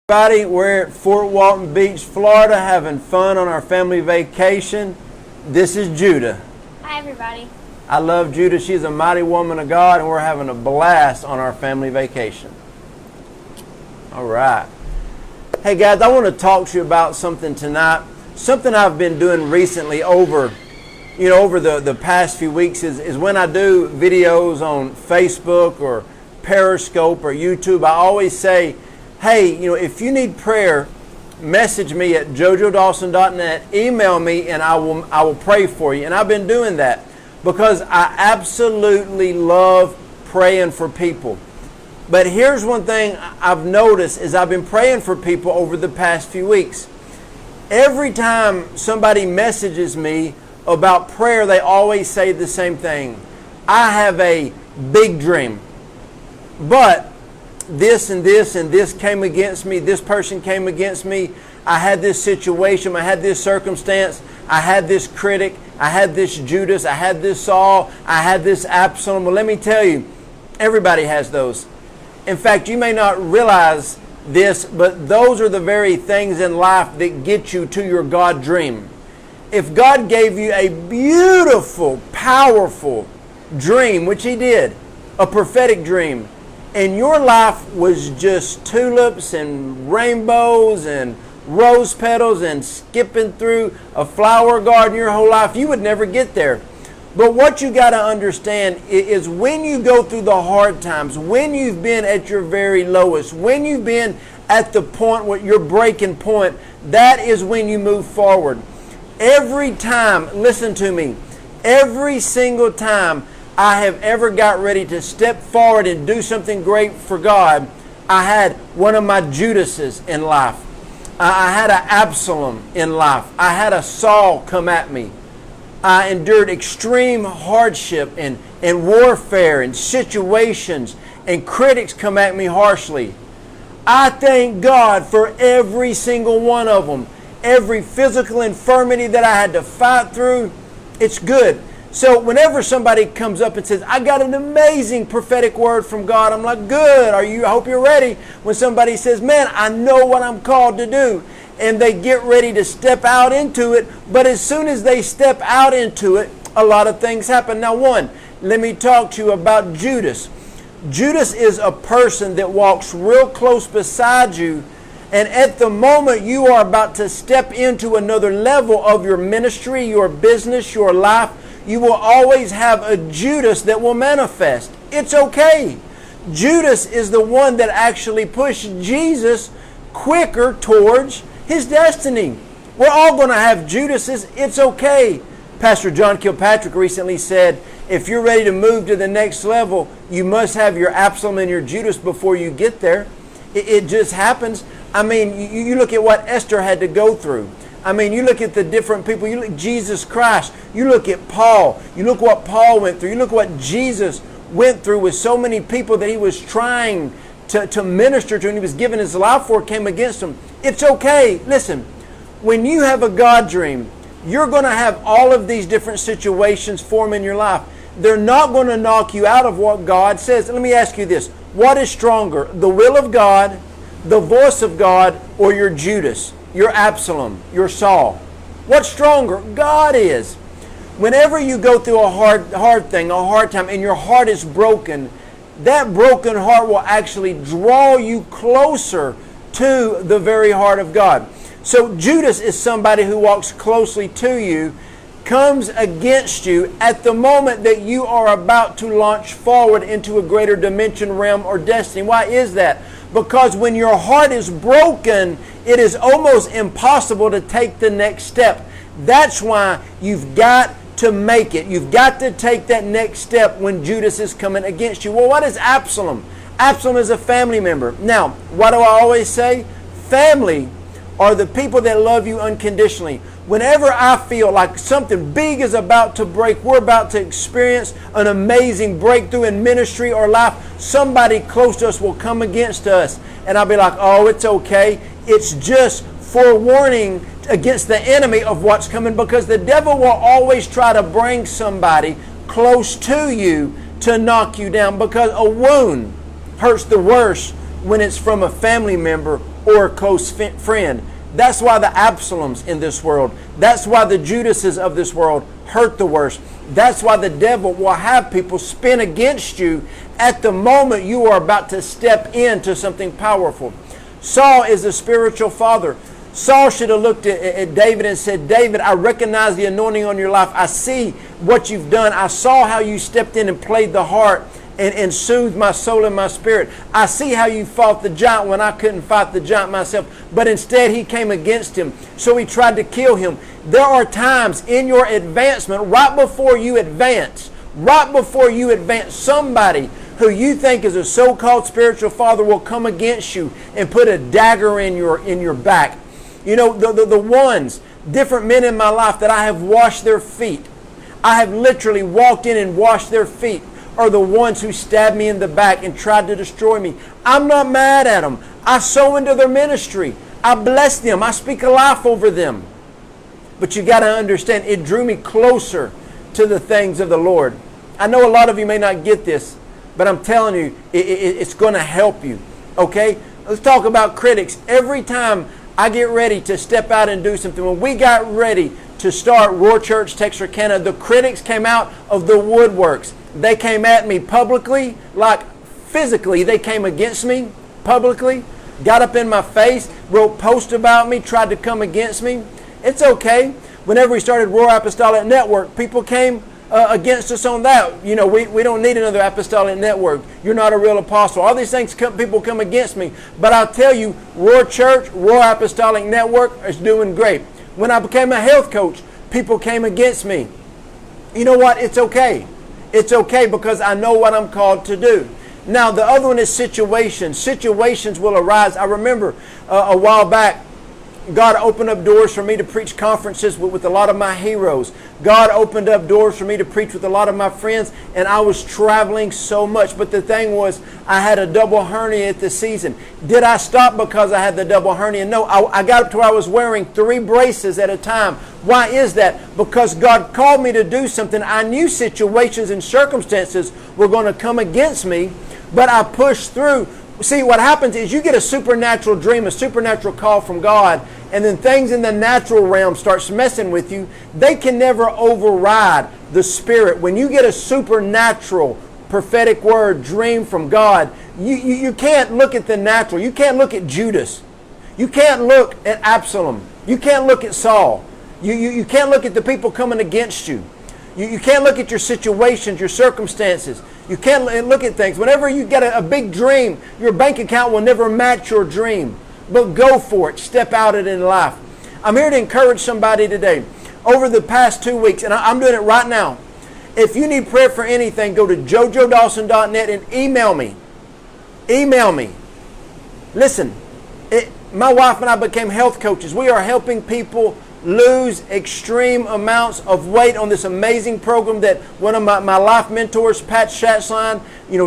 Everybody, we're at Fort Walton Beach, Florida, having fun on our family vacation. This is Judah. Hi, everybody. I love Judah. She's a mighty woman of God, and we're having a blast on our family vacation. All right. Hey, guys, I want to talk to you about something tonight. Something I've been doing recently over the past few weeks is when I do videos on Facebook or Periscope or YouTube, I always say, hey, if you need prayer, message me at jojodawson.net, email me, and I will pray for you. And I've been doing that because I absolutely love praying for people. But here's one thing I've noticed is I've been praying for people over the past few weeks. Every time somebody messages me about prayer, they always say the same thing. I have a big dream, but this and this and this came against me. This person came against me. I had this situation. I had this circumstance. I had this critic. I had this Judas. I had this Saul. I had this Absalom. Well, let me tell you, everybody has those. In fact, you may not realize this, but those are the very things in life that get you to your God dream. If God gave you a beautiful, powerful dream, which He did, a prophetic dream, and your life was just tulips and rainbows and rose petals and skipping through a flower garden your whole life, you would never get there. But what you got to understand is when you go through the hard times, when you've been at your very lowest, when you've been at the point where your breaking point, that is when you move forward. Every time, listen to me, every single time I have ever got ready to step forward and do something great for God, I had one of my Judases in life. I had an Absalom in life. I had a Saul come at me. I endured extreme hardship and warfare and situations, and critics come at me harshly. I thank God for every single one of them. Every physical infirmity that I had to fight through, it's good. So whenever somebody comes up and says, I got an amazing prophetic word from God, I'm like, good, I hope you're ready. When somebody says, man, I know what I'm called to do, and they get ready to step out into it, but as soon as they step out into it, a lot of things happen. Now, let me talk to you about Judas. Judas is a person that walks real close beside you, and at the moment you are about to step into another level of your ministry, your business, your life, you will always have a Judas that will manifest. It's okay. Judas is the one that actually pushed Jesus quicker towards his destiny. We're all going to have Judases. It's okay. Pastor John Kilpatrick recently said, if you're ready to move to the next level, you must have your Absalom and your Judas before you get there. It just happens. I mean, you look at what Esther had to go through. I mean, you look at the different people. You look at Jesus Christ. You look at Paul. You look what Paul went through. You look what Jesus went through with so many people that he was trying to minister to and he was giving his life for, came against them. It's okay. Listen, when you have a God dream, you're going to have all of these different situations form in your life. They're not going to knock you out of what God says. Let me ask you this. What is stronger, the will of God, the voice of God, or your Judas? Your Absalom, your Saul. What's stronger? God is. Whenever you go through a hard thing, a hard time, and your heart is broken, that broken heart will actually draw you closer to the very heart of God. So Judas is somebody who walks closely to you, comes against you at the moment that you are about to launch forward into a greater dimension, realm, or destiny. Why is that? Because when your heart is broken, it is almost impossible to take the next step. That's why you've got to make it. You've got to take that next step when Judas is coming against you. Well, what is Absalom? Absalom is a family member. Now, what do I always say? Family are the people that love you unconditionally. Whenever I feel like something big is about to break, we're about to experience an amazing breakthrough in ministry or life, somebody close to us will come against us. And I'll be like, oh, it's okay. It's just forewarning against the enemy of what's coming, because the devil will always try to bring somebody close to you to knock you down, because a wound hurts the worst when it's from a family member or a close friend. That's why the Absaloms in this world, that's why the Judases of this world hurt the worst. That's why the devil will have people spin against you at the moment you are about to step into something powerful. Saul is a spiritual father. Saul should have looked at David and said, David, I recognize the anointing on your life. I see what you've done. I saw how you stepped in and played the harp and soothed my soul and my spirit. I see how you fought the giant when I couldn't fight the giant myself. But instead he came against him. So he tried to kill him. There are times in your advancement, right before you advance, somebody who you think is a so-called spiritual father will come against you and put a dagger in your back. You know, the ones, different men in my life that I have washed their feet. I have literally walked in and washed their feet, are the ones who stabbed me in the back and tried to destroy me. I'm not mad at them. I sow into their ministry. I bless them. I speak a life over them. But you got to understand, it drew me closer to the things of the Lord. I know a lot of you may not get this, but I'm telling you, it's going to help you. Okay? Let's talk about critics. Every time I get ready to step out and do something, when we got ready to start Roar Church Texarkana, the critics came out of the woodworks. They came at me publicly, like physically. They came against me publicly, got up in my face, wrote posts about me, tried to come against me. It's okay. Whenever we started Roar Apostolic Network, people came against us on that. You know, we don't need another apostolic network. You're not a real apostle. All these things, people come against me. But I'll tell you, Roar Church, Roar Apostolic Network is doing great. When I became a health coach, people came against me. You know what? It's okay. It's okay because I know what I'm called to do. Now, the other one is situations. Situations will arise. I remember a while back, God opened up doors for me to preach conferences with a lot of my heroes. God opened up doors for me to preach with a lot of my friends, and I was traveling so much. But the thing was, I had a double hernia at the season. Did I stop because I had the double hernia? No, I got up to where I was wearing 3 braces at a time. Why is that? Because God called me to do something. I knew situations and circumstances were going to come against me, but I pushed through. See, what happens is you get a supernatural dream, a supernatural call from God, and then things in the natural realm starts messing with you. They can never override the Spirit. When you get a supernatural prophetic word, dream from God, you can't look at the natural. You can't look at Judas. You can't look at Absalom. You can't look at Saul. You can't look at the people coming against you. You can't look at your situations, your circumstances. You can't look at things. Whenever you get a big dream, your bank account will never match your dream. But go for it. Step out it in life. I'm here to encourage somebody today. Over the past 2 weeks, and I'm doing it right now. If you need prayer for anything, go to jojodawson.net and email me. Email me. Listen, my wife and I became health coaches. We are helping people lose extreme amounts of weight on this amazing program that one of my life mentors, Pat Schatzline,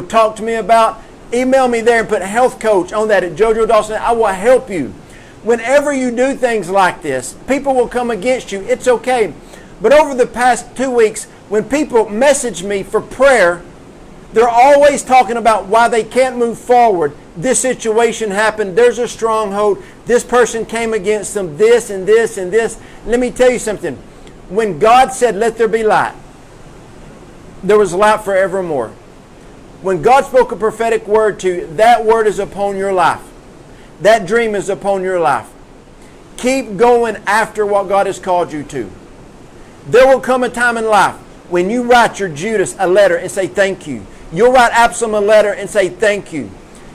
talked to me about. Email me there and put health coach on that at Jojo Dawson. I will help you. Whenever you do things like this, people will come against you. It's okay. But over the past 2 weeks, when people message me for prayer, they're always talking about why they can't move forward. This situation happened. There's a stronghold. This person came against them. This and this and this. Let me tell you something. When God said, let there be light, there was light forevermore. When God spoke a prophetic word to you, that word is upon your life. That dream is upon your life. Keep going after what God has called you to. There will come a time in life when you write your Judas a letter and say thank you. You'll write Absalom a letter and say thank you.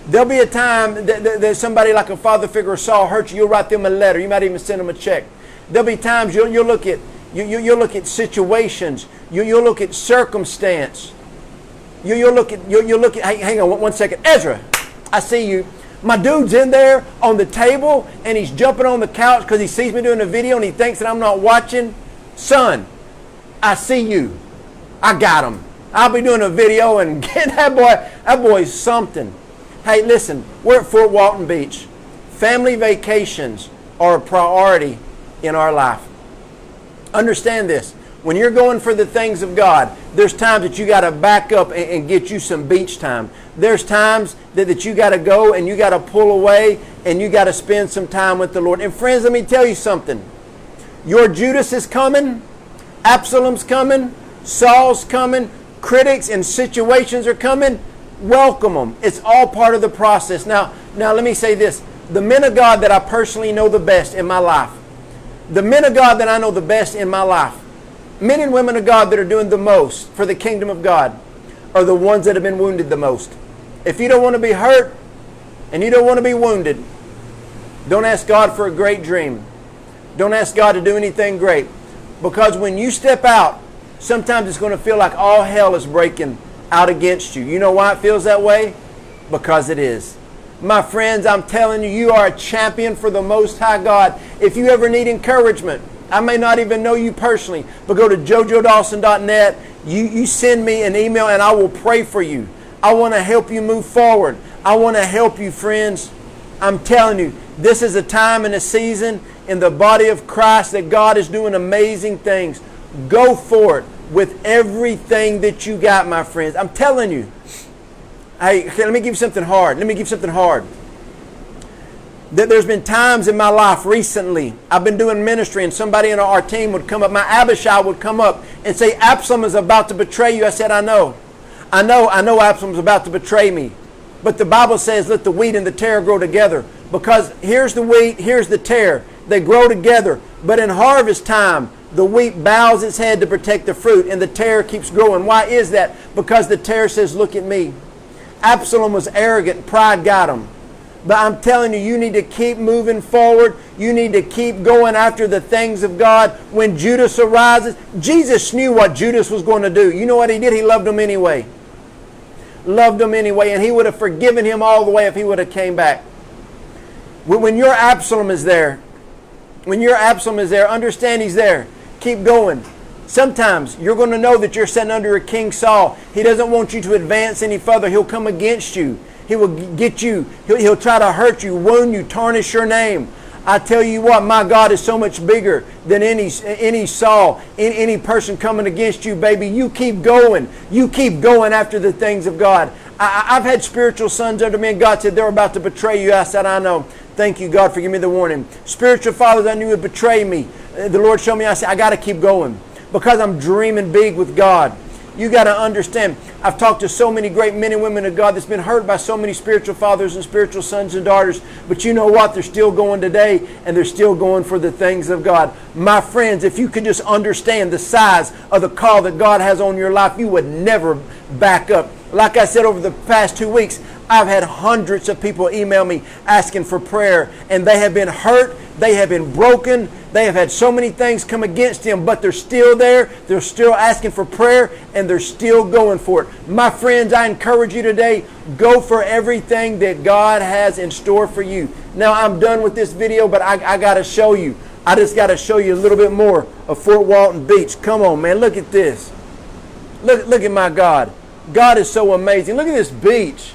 There'll be a time that somebody like a father figure or Saul hurt you. You'll write them a letter. You might even send them a check. There'll be times you'll look at situations. You'll look at circumstance. You'll look at. Hang on one second, Ezra. I see you. My dude's in there on the table and he's jumping on the couch because he sees me doing a video and he thinks that I'm not watching. Son, I see you. I got him. I'll be doing a video and get that boy. That boy's something. Hey, listen, we're at Fort Walton Beach. Family vacations are a priority in our life. Understand this. When you're going for the things of God, There's times that you got to back up and get you some beach time. There's times that you got to go and you got to pull away and you got to spend some time with the Lord. And friends, let me tell you something. Your Judas is coming. Absalom's coming. Saul's coming. Critics and situations are coming. Welcome them. It's all part of the process. Now let me say this. The men of God that I personally know the best in my life, the men of God that I know the best in my life, men and women of God that are doing the most for the kingdom of God are the ones that have been wounded the most. If you don't want to be hurt and you don't want to be wounded, don't ask God for a great dream. Don't ask God to do anything great. Because when you step out, sometimes it's going to feel like all hell is breaking out against you. You know why it feels that way? Because it is. My friends, I'm telling you, you are a champion for the Most High God. If you ever need encouragement, I may not even know you personally, but go to jojodawson.net. You send me an email and I will pray for you. I want to help you move forward. I want to help you, friends. I'm telling you, this is a time and a season in the body of Christ that God is doing amazing things. Go for it with everything that you got, my friends. I'm telling you. Hey, let me give you something hard. There's been times in my life recently, I've been doing ministry and somebody in our team would come up, my Abishai would come up and say, Absalom is about to betray you. I said, I know Absalom's about to betray me. But the Bible says, let the wheat and the tare grow together. Because here's the wheat, here's the tare. They grow together. But in harvest time, the wheat bows its head to protect the fruit and the tare keeps growing. Why is that? Because the tare says, look at me. Absalom was arrogant. Pride got him. But I'm telling you, you need to keep moving forward. You need to keep going after the things of God. When Judas arises, Jesus knew what Judas was going to do. You know what he did? He loved him anyway. And he would have forgiven him all the way if he would have came back. When your Absalom is there, understand he's there. Keep going. Sometimes you're going to know that you're sitting under a King Saul. He doesn't want you to advance any further. He'll come against you. He will get you. He'll try to hurt you, wound you, tarnish your name. I tell you what, my God is so much bigger than any Saul, any person coming against you, baby. You keep going. You keep going after the things of God. I've had spiritual sons under me, and God said, they're about to betray you. I said, I know. Thank you, God, for giving me the warning. Spiritual fathers I knew would betray me. The Lord showed me, I said, I got to keep going because I'm dreaming big with God. You got to understand, I've talked to so many great men and women of God that's been hurt by so many spiritual fathers and spiritual sons and daughters. But you know what? They're still going today, and they're still going for the things of God. My friends, if you could just understand the size of the call that God has on your life, you would never back up. Like I said, over the past 2 weeks, I've had hundreds of people email me asking for prayer, and they have been hurt, they have been broken, they have had so many things come against them, but they're still there, they're still asking for prayer, and they're still going for it. My friends, I encourage you today, go for everything that God has in store for you. Now, I'm done with this video, but I got to show you. I just got to show you a little bit more of Fort Walton Beach. Come on, man, look at this. Look at my God. God is so amazing. Look at this beach.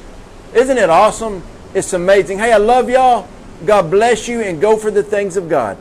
Isn't it awesome? It's amazing. Hey, I love y'all. God bless you, and go for the things of God.